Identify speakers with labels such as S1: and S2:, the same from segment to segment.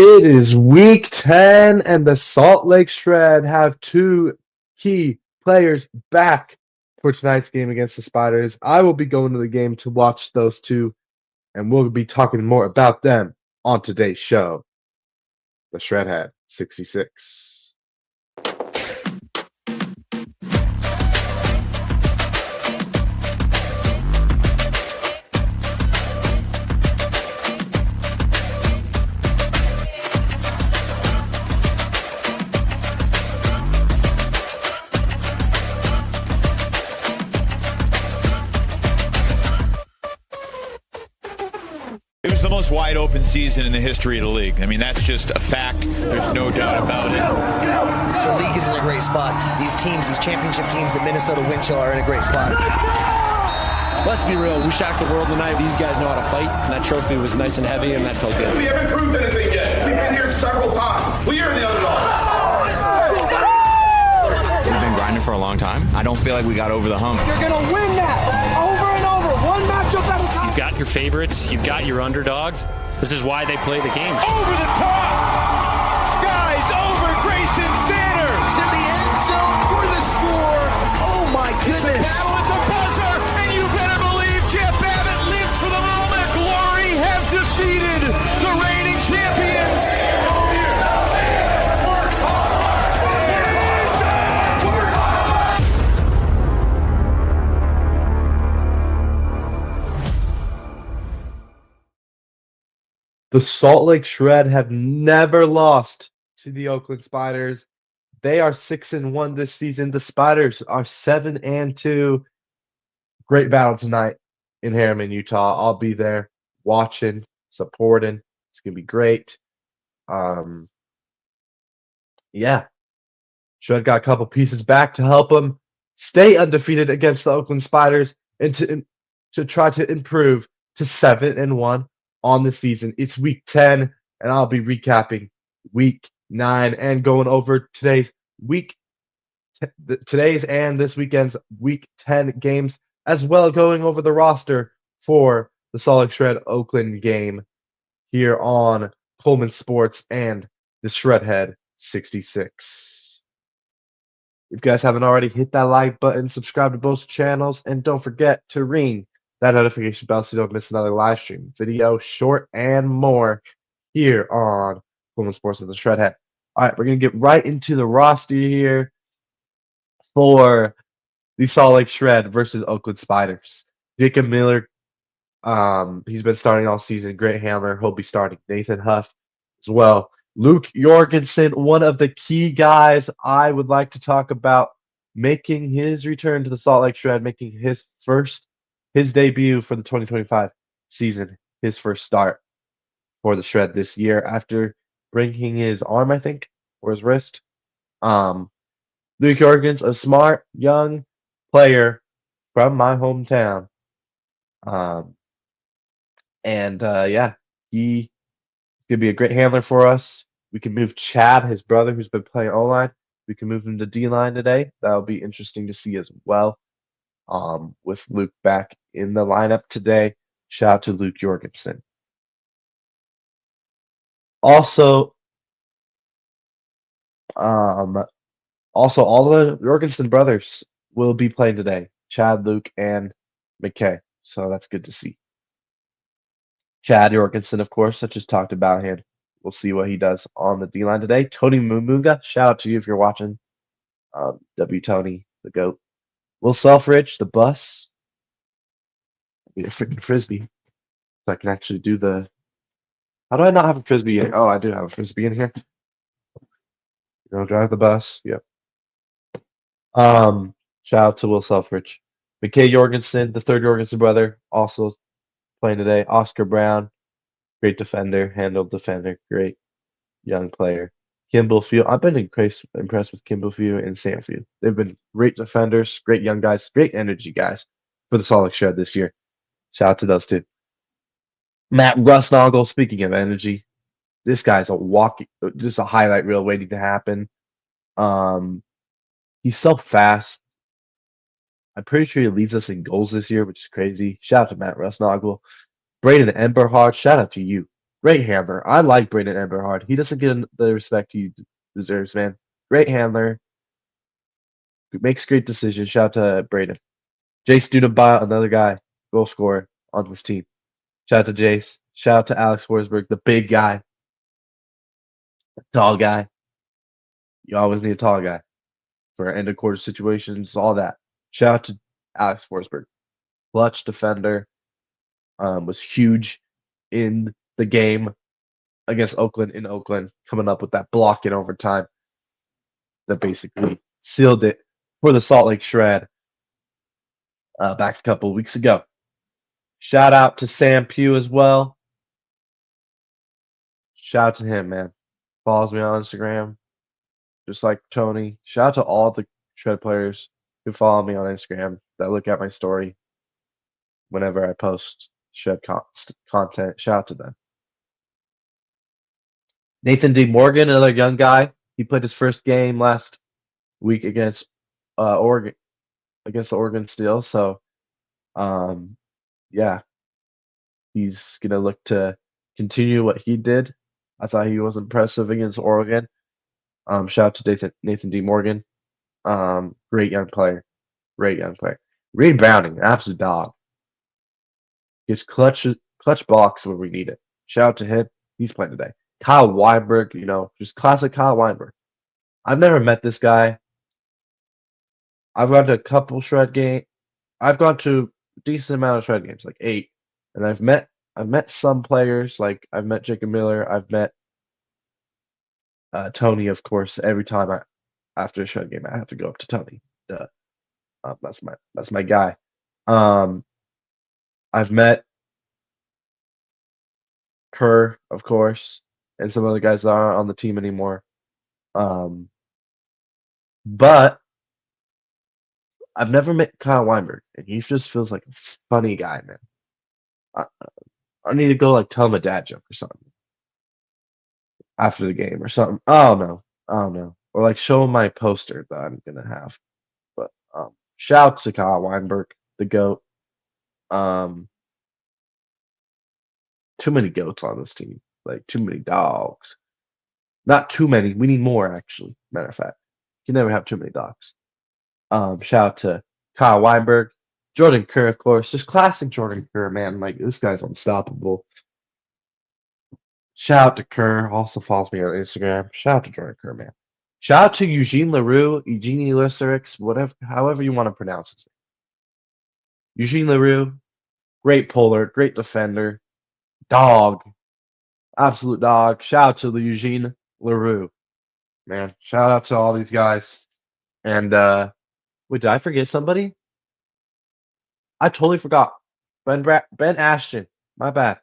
S1: It is week 10, and the Salt Lake Shred have two key players back for tonight's game against the Spiders. I will be going to the game to watch those two, and we'll be talking more about them on today's show. The Shred had 66.
S2: It was the most wide open season in the history of the league. I mean, that's just a fact. There's no doubt about it.
S3: The league is in a great spot. These teams, these championship teams, the Minnesota Wind Chill are in a great spot.
S4: Let's be real. We shocked the world tonight. These guys know how to fight, and that trophy was nice and heavy, and that felt good.
S5: We haven't proved anything yet. We've been here several times. We are the underdogs.
S6: We've been grinding for a long time. I don't feel like we got over the hump.
S7: You're going to win that over and over, one matchup at a time.
S8: You've got your favorites. You've got your underdogs. This is why they play the games.
S2: Over the top! Skies over Grayson Sander!
S3: To the end zone for the score. Oh my goodness.
S2: Battle at the buzzer, and you better believe Jeff Babbitt lives for the moment. Glory have defeated the reigning champions.
S1: The Salt Lake Shred have never lost to the Oakland Spiders. They are 6-1 this season. The Spiders are 7-2. Great battle tonight in Harriman, Utah. I'll be there watching, supporting. It's gonna be great. Yeah. Shred got a couple pieces back to help them stay undefeated against the Oakland Spiders and to try to improve to 7-1 on the season. It's week 10, and I'll be recapping week 9 and going over today's and this weekend's week 10 games, as well going over the roster for the Salt Lake Shred Oakland game here on Coleman Sports and the Shredhead 66. If you guys haven't already, hit that like button, subscribe to both channels, and don't forget to ring that notification bell so you don't miss another live stream, video, short, and more here on Coleman Sports and the Shredhead. All right, we're going to get right into the roster here for the Salt Lake Shred versus Oakland Spiders. Jacob Miller, he's been starting all season. Great hammer. He'll be starting. Nathan Huff as well. Luke Jorgensen, one of the key guys I would like to talk about, making his return to the Salt Lake Shred, making his debut for the 2025 season, his first start for the Shred this year after breaking his arm, I think, or his wrist. Luke Jorgensen, a smart, young player from my hometown. Yeah, he could be a great handler for us. We can move Chad, his brother, who's been playing O-line. We can move him to D-line today. That'll be interesting to see as well. With Luke back in the lineup today. Shout out to Luke Jorgensen. Also, all the Jorgensen brothers will be playing today. Chad, Luke, and McKay. So that's good to see. Chad Jorgensen, of course, I just talked about him. We'll see what he does on the D-line today. Tony Mumunga, shout out to you if you're watching. W. Tony, the GOAT. Will Selfridge, the bus. Be a freaking frisbee. So I can actually do the. How do I not have a frisbee in? Oh, I do have a frisbee in here. Drive the bus. Yep. Shout out to Will Selfridge. McKay Jorgensen, the third Jorgensen brother, also playing today. Oscar Brown, great defender, handled defender, great young player. Kimball Field. I've been impressed with Kimball Field and Sandfield. They've been great defenders, great young guys, great energy guys for the Salt Lake Shred this year. Shout out to those two. Matt Rusnagel, speaking of energy, this guy's just a highlight reel waiting to happen. He's so fast. I'm pretty sure he leads us in goals this year, which is crazy. Shout out to Matt Rusnagel. Braden Emberhard, shout out to you. Great handler. I like Brandon Eberhard. He doesn't get the respect he deserves, man. Great handler. Makes great decisions. Shout out to Braden. Jace Dunabot, another guy, goal scorer on this team. Shout out to Jace. Shout out to Alex Forsberg, the big guy, tall guy. You always need a tall guy for end of quarter situations, all that. Shout out to Alex Forsberg. Clutch defender. Was huge in the game against Oakland in Oakland, coming up with that block in overtime that basically sealed it for the Salt Lake Shred back a couple of weeks ago. Shout out to Sam Pugh as well. Shout out to him, man. Follows me on Instagram, just like Tony. Shout out to all the Shred players who follow me on Instagram that look at my story whenever I post Shred content. Shout out to them. Nathan D. Morgan, another young guy. He played his first game last week against Oregon, against the Oregon Steel. So, yeah, he's gonna look to continue what he did. I thought he was impressive against Oregon. Shout out to Nathan D. Morgan. Great young player. Great young player. Reed Browning, absolute dog. Gets clutch blocks when we need it. Shout out to him. He's playing today. Kyle Weinberg, just classic Kyle Weinberg. I've never met this guy. I've gone to a couple Shred games. I've gone to a decent amount of Shred games, like 8. And I've met some players, like I've met Jacob Miller. I've met Tony, of course. Every time after a Shred game, I have to go up to Tony. That's my guy. I've met Kerr, of course, and some other guys that aren't on the team anymore. But I've never met Kyle Weinberg, and he just feels like a funny guy, man. I need to go like tell him a dad joke or something after the game or something. I don't know. Or like show him my poster that I'm gonna have. But shout out to Kyle Weinberg, the GOAT. Too many goats on this team. Like too many dogs. Not too many. We need more actually. Matter of fact. You can never have too many dogs. Shout out to Kyle Weinberg. Jordan Kerr, of course. Just classic Jordan Kerr, man. Like this guy's unstoppable. Shout out to Kerr. Also follows me on Instagram. Shout out to Jordan Kerr, man. Shout out to Eugene LaRue, Eugenie Lyserix, however you want to pronounce his name. Eugene LaRue, great puller, great defender, dog, absolute dog. Shout out to the Eugene LaRue, man. Shout out to all these guys. And wait, did I forget somebody? I totally forgot. Ben Ashton. My bad.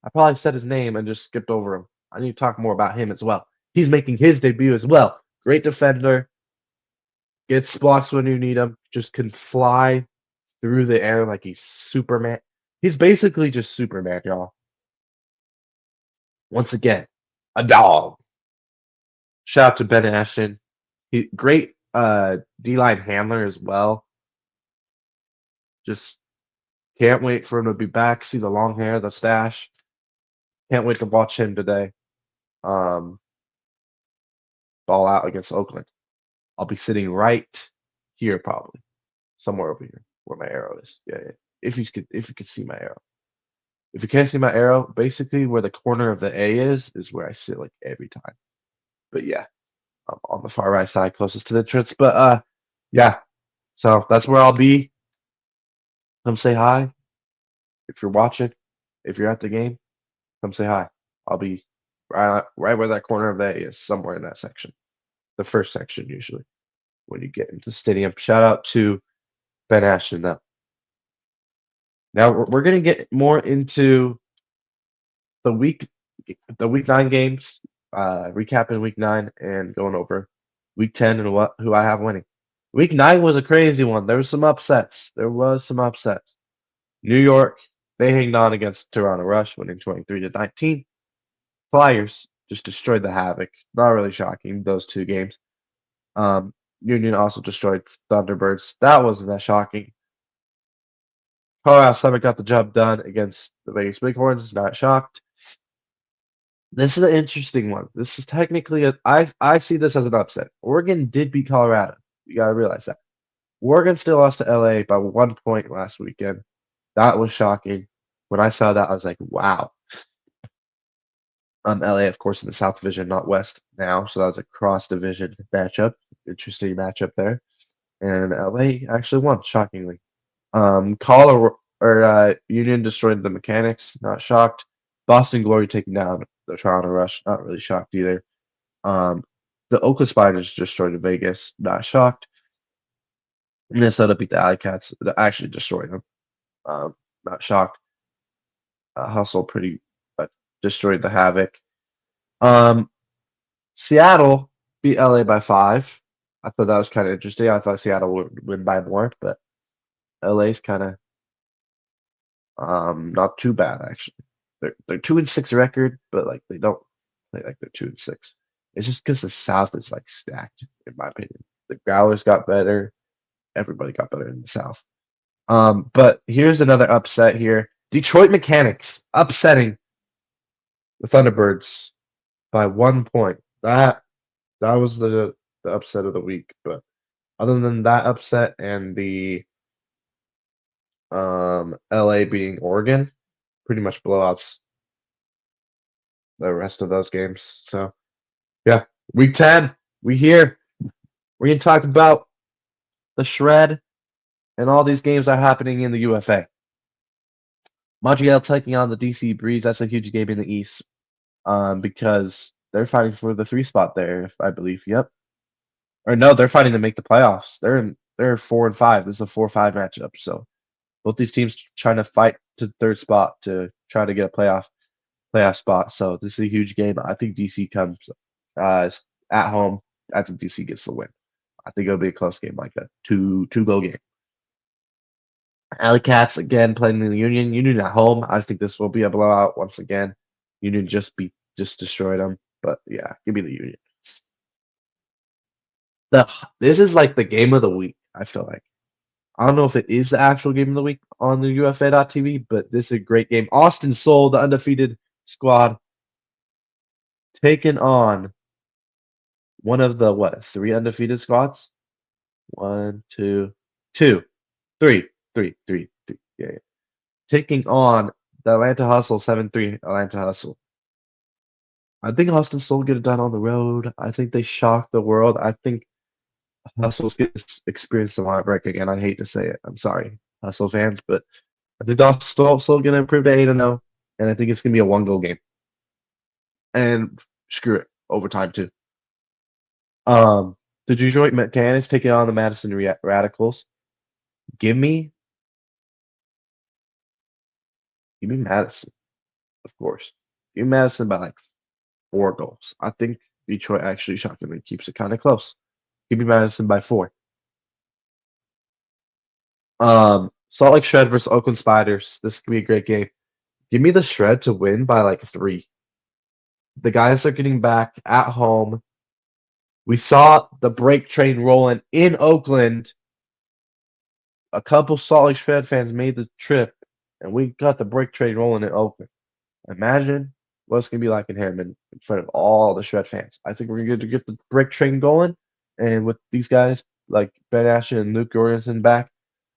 S1: I probably said his name and just skipped over him. I need to talk more about him as well. He's making his debut as well. Great defender. Gets blocks when you need him. Just can fly through the air like he's Superman. He's basically just Superman, y'all. Once again, a dog. Shout out to Ben Ashton. Great D-line handler as well. Just can't wait for him to be back. See the long hair, the stash. Can't wait to watch him today. Ball out against Oakland. I'll be sitting right here probably. Somewhere over here where my arrow is. Yeah. If you could see my arrow. If you can't see my arrow, basically where the corner of the A is where I sit like every time. But yeah. I'm on the far right side closest to the entrance. But yeah. So that's where I'll be. Come say hi. If you're watching, if you're at the game, come say hi. I'll be right where that corner of the A is, somewhere in that section. The first section usually when you get into the stadium. Shout out to Ben Ashton though. Now we're gonna get more into the week 9 games, recapping week 9 and going over week 10 and who I have winning. Week 9 was a crazy one. There was some upsets. New York, they hanged on against Toronto Rush, winning 23-19. Flyers just destroyed the Havoc. Not really shocking, those 2 games. Union also destroyed Thunderbirds. That wasn't that shocking. Colorado Summit got the job done against the Vegas Bighorns. Not shocked. This is an interesting one. This is technically I see this as an upset. Oregon did beat Colorado. You gotta realize that. Oregon still lost to LA by 1 point last weekend. That was shocking. When I saw that, I was like, wow. LA, of course, in the South Division, not West now, so that was a cross division matchup. Interesting matchup there. And LA actually won, shockingly. Colorado or Union destroyed the Mechanics, not shocked. Boston Glory taking down the Toronto Rush, not really shocked either. Um, the Oakland Spiders destroyed the Vegas, not shocked. Minnesota beat the Alley Cats, actually destroyed them, not shocked. Hustle pretty destroyed the Havoc. Um, Seattle beat LA by 5. I thought that was kind of interesting. I thought Seattle would win by more, but LA's kind of not too bad actually. They're 2-6 record, but like they don't play like they're 2-6. It's just because the South is like stacked, in my opinion. The Growlers got better. Everybody got better in the South. But here's another upset here. Detroit Mechanics upsetting the Thunderbirds by 1 point. That was the upset of the week. But other than that upset and the LA beating Oregon, pretty much blowouts the rest of those games. So yeah, week 10, we here. We're gonna talk about the shred and all these games are happening in the UFA. Montreal taking on the DC Breeze. That's a huge game in the East. Because they're fighting for the 3 spot there, if I believe. Yep. Or no, they're fighting to make the playoffs. They're 4-5. This is a 4-5 matchup. So both these teams trying to fight to third spot to try to get a playoff spot. So this is a huge game. I think DC comes at home. I think DC gets the win. I think it'll be a close game, like a two-goal game. Alley Cats again playing in the Union. Union at home. I think this will be a blowout once again. Union just destroyed them. But yeah, give me the Union. This is like the game of the week, I feel like. I don't know if it is the actual game of the week on the UFA.tv, but this is a great game. Austin Soul, the undefeated squad, taking on one of the 3 undefeated squads? 1, 2, 2, 3, 3, 3, 3. Yeah. Taking on the Atlanta Hustle, 7-3 Atlanta Hustle. I think Austin Soul get it done on the road. I think they shock the world. I think Hustle's going to experience the line break again. I hate to say it. I'm sorry, Hustle fans, but I think they're still going to improve to 8-0, and I think it's going to be a 1-goal game. And screw it, overtime too. The Detroit Mechanics taking on the Madison Radicals. Give me Madison, of course. Give me Madison by like 4 goals. I think Detroit actually shockingly keeps it kind of close. Give me Madison by 4. Salt Lake Shred versus Oakland Spiders. This could be a great game. Give me the Shred to win by like 3. The guys are getting back at home. We saw the break train rolling in Oakland. A couple Salt Lake Shred fans made the trip, and we got the break train rolling in Oakland. Imagine what it's going to be like in Harriman in front of all the Shred fans. I think we're going to get the break train going, and with these guys like Ben Ashton and Luke Jorgensen back,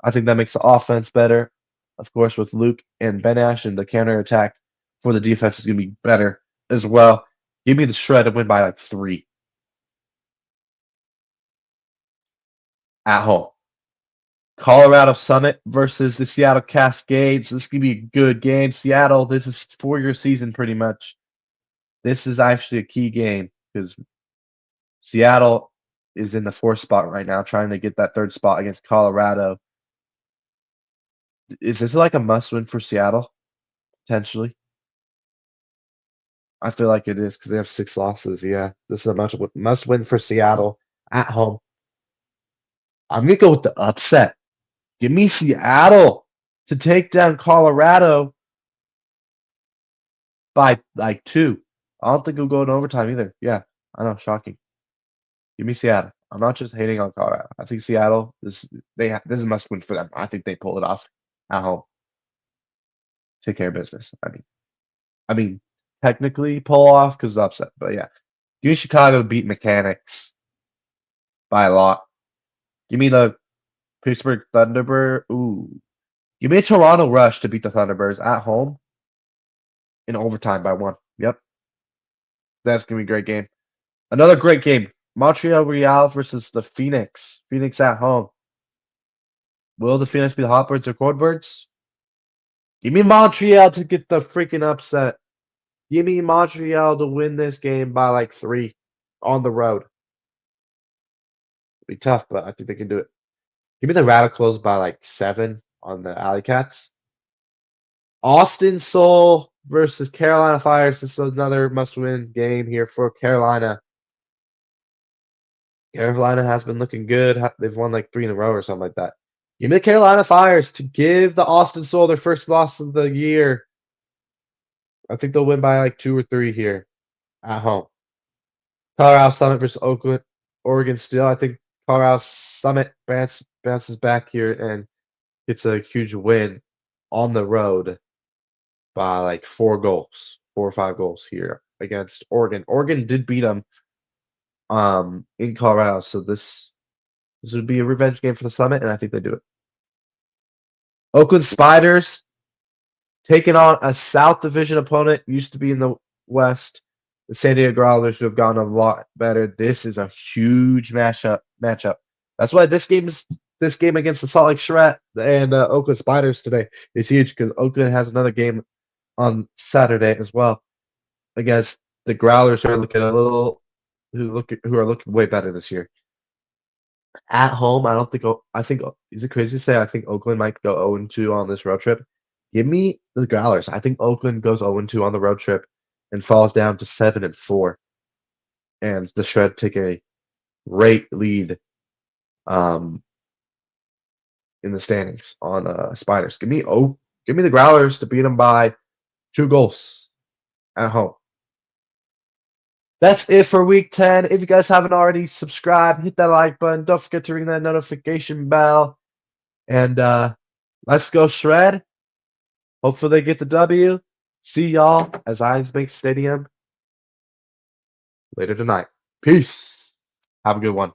S1: I think that makes the offense better. Of course, with Luke and Ben Ashton, the counter attack for the defense is going to be better as well. Give me the Shred to win by like 3 at home. Colorado Summit versus the Seattle Cascades. This could be a good game. Seattle, this is for your season pretty much. This is actually a key game because Seattle is in the 4th spot right now, trying to get that 3rd spot against Colorado. Is this like a must-win for Seattle, potentially? I feel like it is because they have 6 losses. Yeah, this is a must-win for Seattle at home. I'm going to go with the upset. Give me Seattle to take down Colorado by like 2. I don't think it'll go in overtime either. Yeah, I know, shocking. Give me Seattle. I'm not just hating on Colorado. I think Seattle this is a must win for them. I think they pull it off at home. Take care of business. I mean, technically pull off because of the upset. But yeah, give me Chicago to beat Mechanics by a lot. Give me the Pittsburgh Thunderbird. Ooh. Give me a Toronto Rush to beat the Thunderbirds at home in overtime by 1. Yep. That's going to be a great game. Another great game. Montreal Real versus the Phoenix. Phoenix at home. Will the Phoenix be the Hotbirds or Coldbirds? Give me Montreal to get the freaking upset. Give me Montreal to win this game by like 3 on the road. It'll be tough, but I think they can do it. Give me the Radicals by like 7 on the Alley Cats. Austin Soul versus Carolina Fires. This is another must-win game here for Carolina. Carolina has been looking good. They've won like 3 in a row or something like that. Give me the Carolina Fires to give the Austin Soul their first loss of the year. I think they'll win by like 2 or 3 here at home. Colorado Summit versus Oakland, Oregon Steel. I think Colorado Summit bounces back here and gets a huge win on the road by like 4 goals, 4 or 5 goals here against Oregon. Oregon did beat them in Colorado, so this would be a revenge game for the Summit, and I think they do it. Oakland Spiders taking on a South Division opponent, used to be in the West. The San Diego Growlers have gone a lot better. This is a huge matchup. That's why this game against the Salt Lake Shred and Oakland Spiders today is huge because Oakland has another game on Saturday as well against the Growlers who are looking who are looking way better this year. At home, I think is it crazy to say I think Oakland might go 0-2 on this road trip? Give me the Growlers. I think Oakland goes 0-2 on the road trip and falls down to 7-4. And the Shred take a great lead in the standings on Spiders. Give me the Growlers to beat them by 2 goals at home. That's it for week 10. If you guys haven't already subscribed, hit that like button. Don't forget to ring that notification bell. And let's go Shred. Hopefully they get the W. See y'all as Ions Bank Stadium later tonight. Peace. Have a good one.